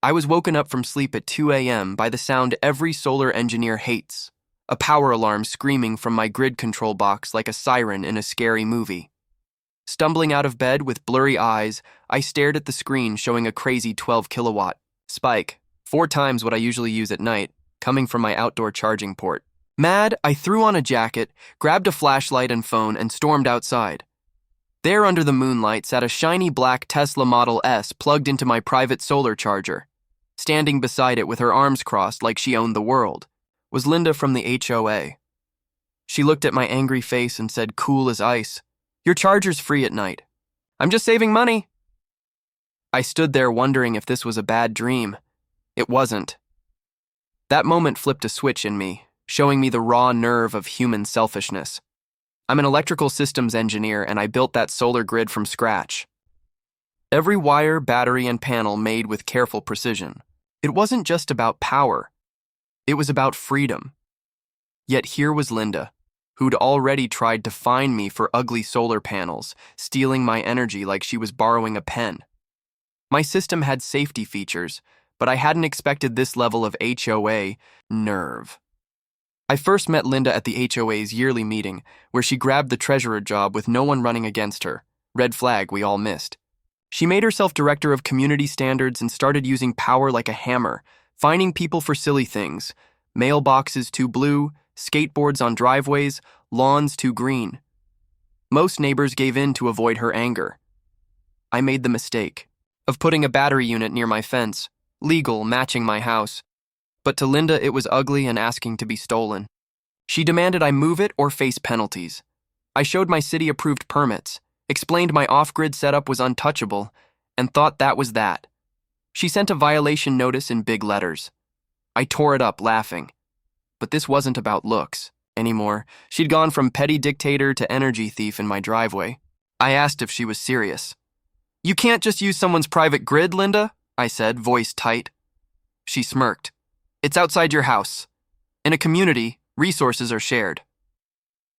I was woken up from sleep at 2 a.m. by the sound every solar engineer hates, a power alarm screaming from my grid control box like a siren in a scary movie. Stumbling out of bed with blurry eyes, I stared at the screen showing a crazy 12-kilowatt spike, 4 times what I usually use at night, coming from my outdoor charging port. Mad, I threw on a jacket, grabbed a flashlight and phone, and stormed outside. There under the moonlight sat a shiny black Tesla Model S plugged into my private solar charger. Standing beside it with her arms crossed like she owned the world was Linda from the HOA. She looked at my angry face and said, cool as ice, "Your charger's free at night. I'm just saving money." I stood there wondering if this was a bad dream. It wasn't. That moment flipped a switch in me, showing me the raw nerve of human selfishness. I'm an electrical systems engineer, and I built that solar grid from scratch. Every wire, battery, and panel made with careful precision. It wasn't just about power. It was about freedom. Yet here was Linda, who'd already tried to fine me for ugly solar panels, stealing my energy like she was borrowing a pen. My system had safety features, but I hadn't expected this level of HOA nerve. I first met Linda at the HOA's yearly meeting, where she grabbed the treasurer job with no one running against her. Red flag we all missed. She made herself director of community standards and started using power like a hammer, fining people for silly things. Mailboxes too blue, skateboards on driveways, lawns too green. Most neighbors gave in to avoid her anger. I made the mistake of putting a battery unit near my fence, legal, matching my house. But to Linda, it was ugly and asking to be stolen. She demanded I move it or face penalties. I showed my city-approved permits, explained my off-grid setup was untouchable, and thought that was that. She sent a violation notice in big letters. I tore it up, laughing. But this wasn't about looks anymore. She'd gone from petty dictator to energy thief in my driveway. I asked if she was serious. "You can't just use someone's private grid, Linda," I said, voice tight. She smirked. "It's outside your house. In a community, resources are shared."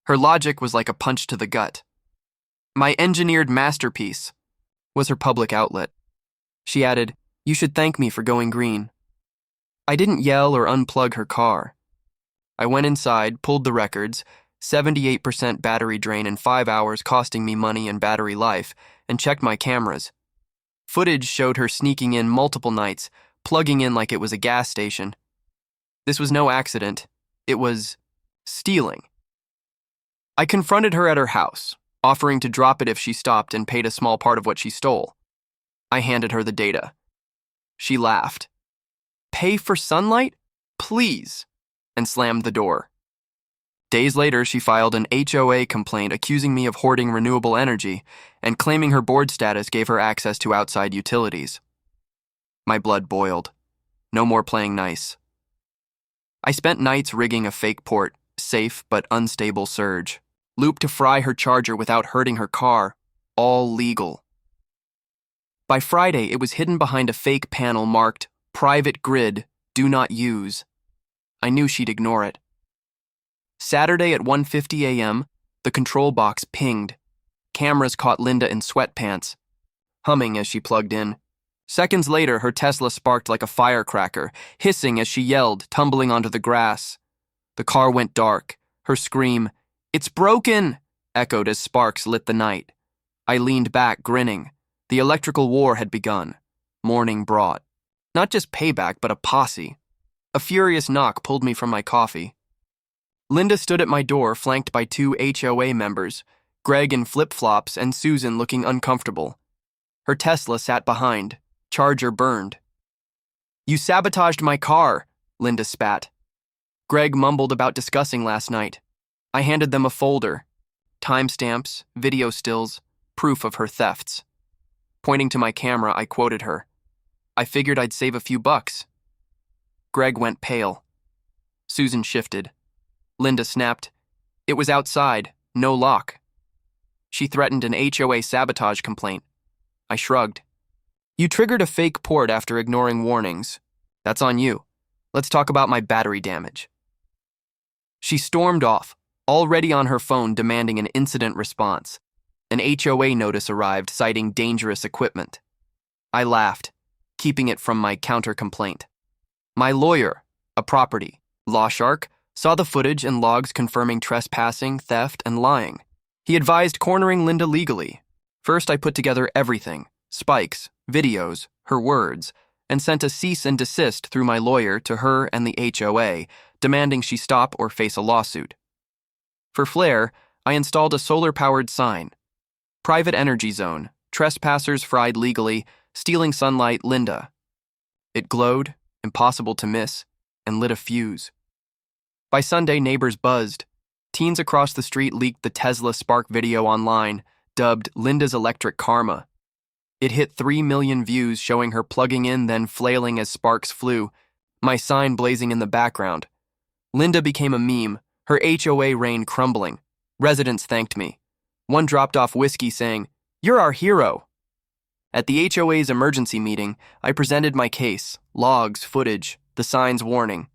Her logic was like a punch to the gut. "My engineered masterpiece," was her public outlet. She added, "You should thank me for going green." I didn't yell or unplug her car. I went inside, pulled the records, 78% battery drain in 5 hours costing me money and battery life, and checked my cameras. Footage showed her sneaking in multiple nights, plugging in like it was a gas station. This was no accident. It was stealing. I confronted her at her house, offering to drop it if she stopped and paid a small part of what she stole. I handed her the data. She laughed. "Pay for sunlight? Please," and slammed the door. Days later, she filed an HOA complaint accusing me of hoarding renewable energy and claiming her board status gave her access to outside utilities. My blood boiled. No more playing nice. I spent nights rigging a fake port, safe but unstable surge, looped to fry her charger without hurting her car, all legal. By Friday, it was hidden behind a fake panel marked "Private Grid, Do Not Use." I knew she'd ignore it. Saturday at 1:50 a.m., the control box pinged. Cameras caught Linda in sweatpants, humming as she plugged in. Seconds later, her Tesla sparked like a firecracker, hissing as she yelled, tumbling onto the grass. The car went dark. Her scream, "It's broken!" echoed as sparks lit the night. I leaned back, grinning. The electrical war had begun. Morning brought. Not just payback, but a posse. A furious knock pulled me from my coffee. Linda stood at my door, flanked by 2 HOA members, Greg in flip-flops and Susan looking uncomfortable. Her Tesla sat behind. Charger burned. "You sabotaged my car," Linda spat. Greg mumbled about discussing last night. I handed them a folder. Timestamps, video stills, proof of her thefts. Pointing to my camera, I quoted her. "I figured I'd save a few bucks." Greg went pale. Susan shifted. Linda snapped, "It was outside, no lock." She threatened an HOA sabotage complaint. I shrugged. "You triggered a fake port after ignoring warnings. That's on you. Let's talk about my battery damage." She stormed off, already on her phone demanding an incident response. An HOA notice arrived citing dangerous equipment. I laughed. keeping it from my counter-complaint. My lawyer, a property law shark, saw the footage and logs confirming trespassing, theft, and lying. He advised cornering Linda legally. First, I put together everything: spikes, videos, her words, and sent a cease and desist through my lawyer to her and the HOA, demanding she stop or face a lawsuit. For flair, I installed a solar-powered sign. Private energy zone, trespassers fried legally, stealing sunlight, Linda. It glowed, impossible to miss, and lit a fuse. By Sunday, neighbors buzzed. Teens across the street leaked the Tesla Spark video online, dubbed Linda's Electric Karma. It hit 3 million views, showing her plugging in, then flailing as sparks flew, my sign blazing in the background. Linda became a meme, her HOA reign crumbling. Residents thanked me. One dropped off whiskey saying, "You're our hero." At the HOA's emergency meeting, I presented my case, logs, footage, the sign's warning.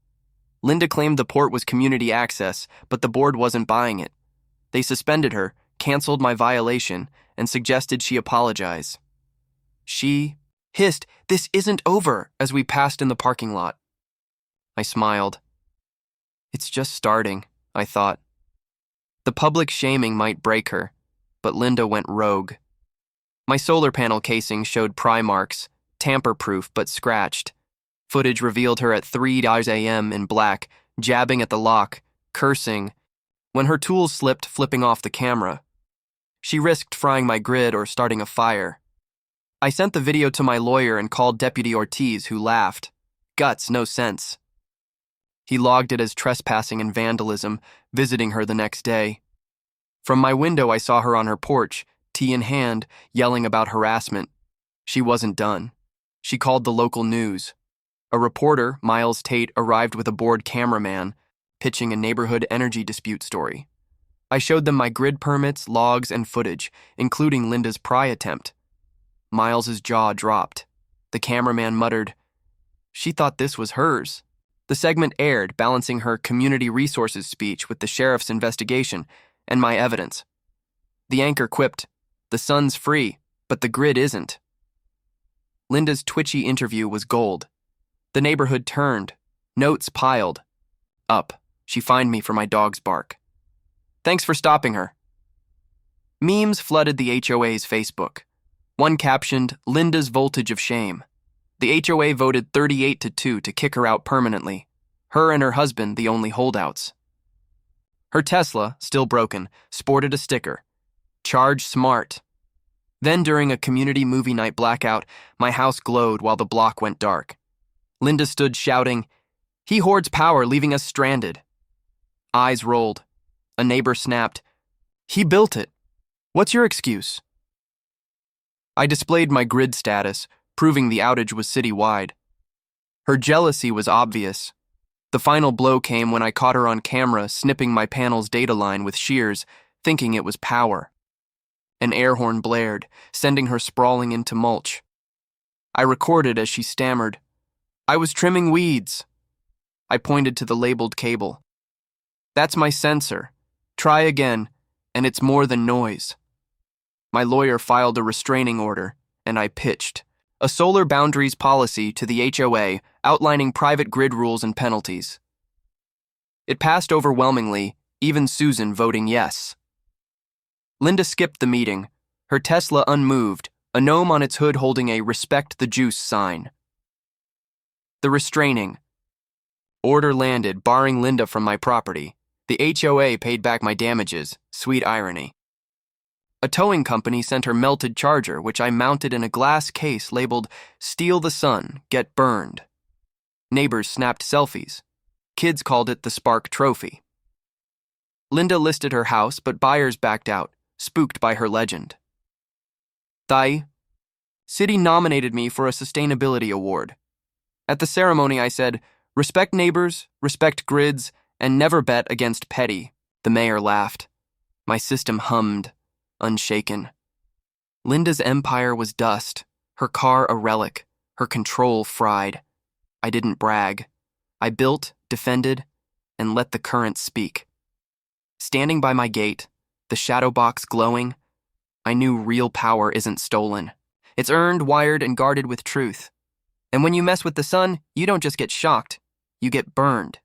Linda claimed the port was community access, but the board wasn't buying it. They suspended her, canceled my violation, and suggested she apologize. She hissed, "This isn't over," as we passed in the parking lot. I smiled. It's just starting, I thought. The public shaming might break her, but Linda went rogue. My solar panel casing showed pry marks, tamper-proof but scratched. Footage revealed her at 3 a.m. in black, jabbing at the lock, cursing, when her tools slipped, flipping off the camera. She risked frying my grid or starting a fire. I sent the video to my lawyer and called Deputy Ortiz, who laughed. Guts, no sense. He logged it as trespassing and vandalism, visiting her the next day. From my window, I saw her on her porch, tea in hand, yelling about harassment. She wasn't done. She called the local news. A reporter, Miles Tate, arrived with a bored cameraman, pitching a neighborhood energy dispute story. I showed them my grid permits, logs, and footage, including Linda's pry attempt. Miles's jaw dropped. The cameraman muttered, "She thought this was hers." The segment aired, balancing her community resources speech with the sheriff's investigation and my evidence. The anchor quipped, "The sun's free, but the grid isn't." Linda's twitchy interview was gold. The neighborhood turned. Notes piled. Up. She fined me for my dog's bark. Thanks for stopping her. Memes flooded the HOA's Facebook. One captioned, "Linda's voltage of shame." The HOA voted 38-2 to kick her out permanently. Her and her husband the only holdouts. Her Tesla, still broken, sported a sticker. Charge smart. Then during a community movie night blackout, my house glowed while the block went dark. Linda stood shouting, "He hoards power, leaving us stranded." Eyes rolled. A neighbor snapped, "He built it. What's your excuse?" I displayed my grid status, proving the outage was citywide. Her jealousy was obvious. The final blow came when I caught her on camera snipping my panel's data line with shears, thinking it was power. An air horn blared, sending her sprawling into mulch. I recorded as she stammered, "I was trimming weeds." I pointed to the labeled cable. "That's my sensor. Try again, and it's more than noise." My lawyer filed a restraining order, and I pitched a solar boundaries policy to the HOA outlining private grid rules and penalties. It passed overwhelmingly, even Susan voting yes. Linda skipped the meeting, her Tesla unmoved, a gnome on its hood holding a "Respect the Juice" sign. The restraining order landed, barring Linda from my property. The HOA paid back my damages, sweet irony. A towing company sent her melted charger, which I mounted in a glass case labeled "Steal the Sun, Get Burned." Neighbors snapped selfies. Kids called it the Spark Trophy. Linda listed her house, but buyers backed out, spooked by her legend. Thai, city nominated me for a sustainability award. At the ceremony, I said, "Respect neighbors, respect grids, and never bet against petty." The mayor laughed. My system hummed, unshaken. Linda's empire was dust, her car a relic, her control fried. I didn't brag. I built, defended, and let the current speak. Standing by my gate, the shadow box glowing, I knew real power isn't stolen. It's earned, wired, and guarded with truth. And when you mess with the sun, you don't just get shocked, you get burned.